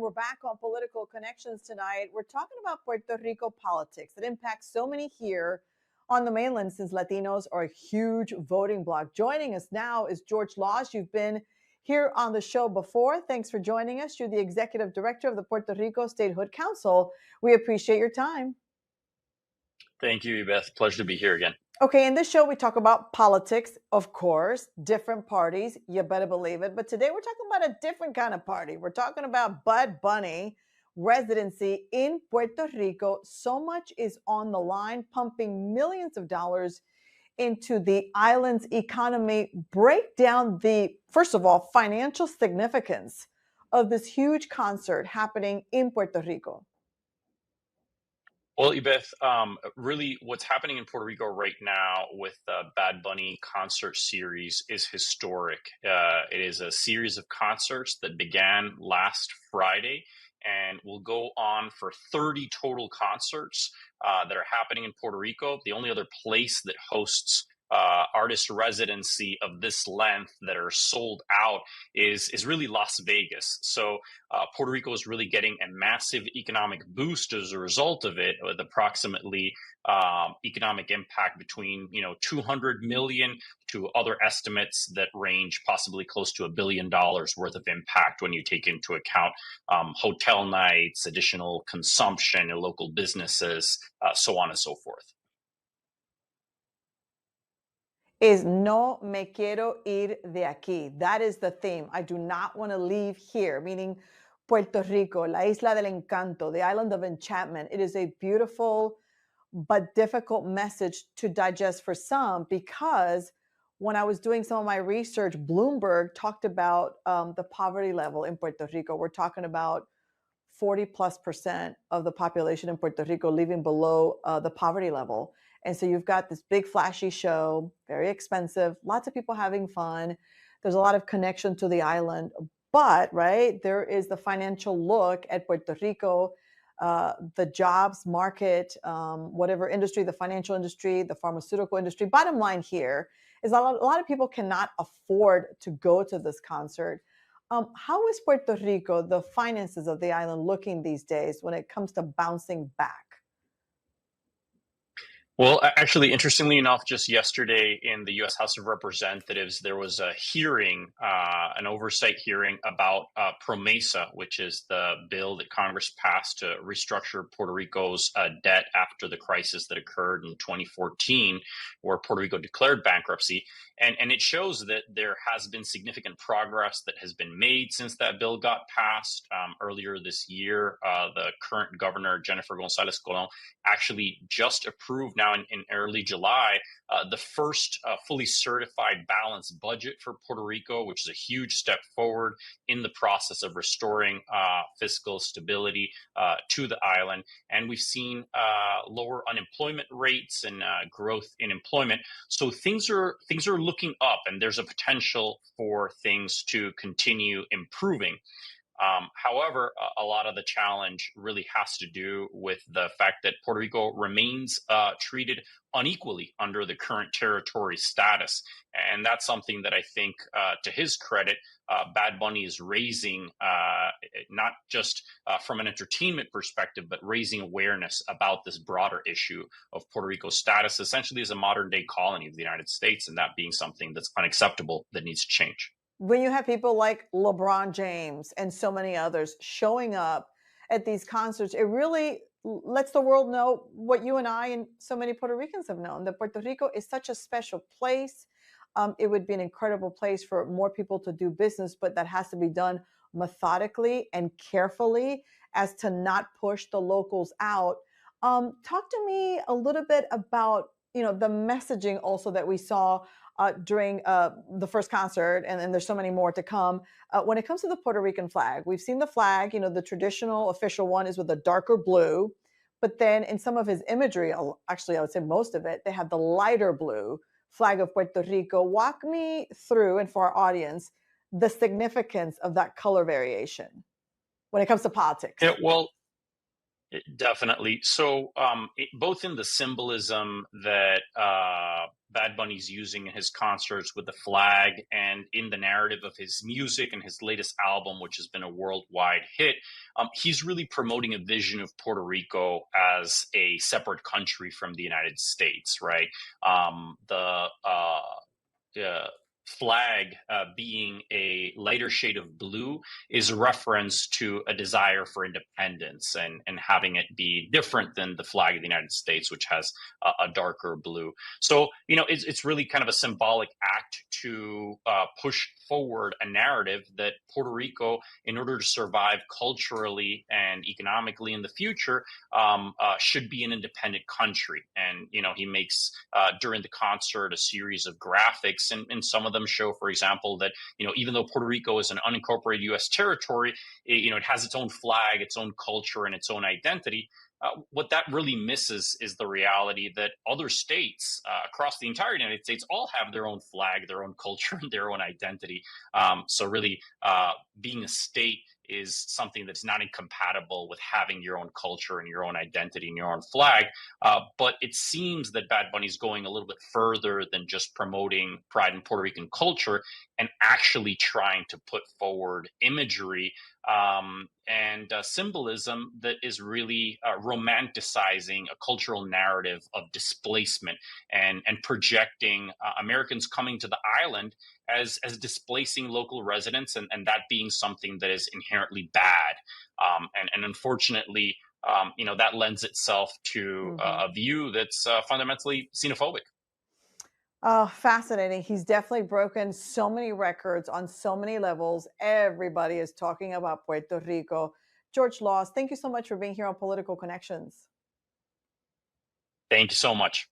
We're back on Political Connections tonight. We're talking about Puerto Rico politics that impacts so many here on the mainland, since Latinos are a huge voting bloc. Joining us now is George Laws. You've been here on the show before. Thanks for joining us. You're the Executive Director of the Puerto Rico Statehood Council. We appreciate your time. Thank you, Beth. Pleasure to be here again. Okay, in this show, we talk about politics, of course, different parties, you better believe it. But today we're talking about a different kind of party. We're talking about Bad Bunny residency in Puerto Rico. So much is on the line, pumping millions of dollars into the island's economy. Break down the, first of all, financial significance of this huge concert happening in Puerto Rico. Well, Beth, really what's happening in Puerto Rico right now with the Bad Bunny concert series is historic. It is a series of concerts that began last Friday and will go on for 30 total concerts that are happening in Puerto Rico. The only other place that hosts artist residency of this length that are sold out is really Las Vegas. So Puerto Rico is really getting a massive economic boost as a result of it, with approximately economic impact between 200 million to other estimates that range possibly close to $1 billion worth of impact when you take into account hotel nights, additional consumption in local businesses, so on and so forth. Is no me quiero ir de aquí. That is the theme. I do not want to leave here, meaning Puerto Rico, la isla del encanto, the island of enchantment. It is a beautiful but difficult message to digest for some, because when I was doing some of my research, Bloomberg talked about the poverty level in Puerto Rico. We're talking about 40+% of the population in Puerto Rico living below the poverty level. And so you've got this big flashy show, very expensive, lots of people having fun. There's a lot of connection to the island. But, right, there is the financial look at Puerto Rico, the jobs market, whatever industry, the financial industry, the pharmaceutical industry. Bottom line here is a lot of people cannot afford to go to this concert. How is Puerto Rico, the finances of the island, looking these days when it comes to bouncing back? Well, actually, interestingly enough, just yesterday in the U.S. House of Representatives, there was a hearing, an oversight hearing about PROMESA, which is the bill that Congress passed to restructure Puerto Rico's debt after the crisis that occurred in 2014, where Puerto Rico declared bankruptcy. And it shows that there has been significant progress that has been made since that bill got passed. Earlier this year, the current governor, Jennifer Gonzalez-Colon, actually just approved now in early July the first fully certified balanced budget for Puerto Rico, which is a huge step forward in the process of restoring fiscal stability to the island. And we've seen lower unemployment rates and growth in employment. So things are looking up, and there's a potential for things to continue improving. However, a lot of the challenge really has to do with the fact that Puerto Rico remains treated unequally under the current territory status. And that's something that I think, to his credit, Bad Bunny is raising, not just from an entertainment perspective, but raising awareness about this broader issue of Puerto Rico's status, essentially as a modern day colony of the United States, and that being something that's unacceptable, that needs to change. When you have people like LeBron James and so many others showing up at these concerts, it really lets the world know what you and I and so many Puerto Ricans have known, that Puerto Rico is such a special place. It would be an incredible place for more people to do business, but that has to be done methodically and carefully as to not push the locals out. Talk to me a little bit about, the messaging also that we saw during the first concert, and there's so many more to come. When it comes to the Puerto Rican flag, we've seen the flag, the traditional official one is with a darker blue, but then in some of his imagery, actually I would say most of it, they have the lighter blue flag of Puerto Rico. Walk me through, and for our audience, the significance of that color variation when it comes to politics. Yeah, well, Definitely. So, both in the symbolism that Bad Bunny's using in his concerts with the flag, and in the narrative of his music and his latest album, which has been a worldwide hit, he's really promoting a vision of Puerto Rico as a separate country from the United States, right? The flag being a lighter shade of blue is a reference to a desire for independence, and having it be different than the flag of the United States, which has a darker blue. So, it's really kind of a symbolic act to push forward a narrative that Puerto Rico, in order to survive culturally and economically in the future, should be an independent country. And, he makes during the concert a series of graphics, and some of them show, for example, that even though Puerto Rico is an unincorporated U.S. territory, it has its own flag, its own culture, and its own identity. What that really misses is the reality that other states across the entire United States all have their own flag, their own culture, and their own identity. So really, being a state is something that's not incompatible with having your own culture and your own identity and your own flag. But it seems that Bad Bunny's going a little bit further than just promoting pride in Puerto Rican culture, and actually trying to put forward imagery and symbolism that is really romanticizing a cultural narrative of displacement, and projecting Americans coming to the island as displacing local residents, and that being something that is inherently bad. And unfortunately, that lends itself to Mhm. a view that's fundamentally xenophobic. Oh, fascinating. He's definitely broken so many records on so many levels. Everybody is talking about Puerto Rico. George Laws, thank you so much for being here on Political Connections. Thank you so much.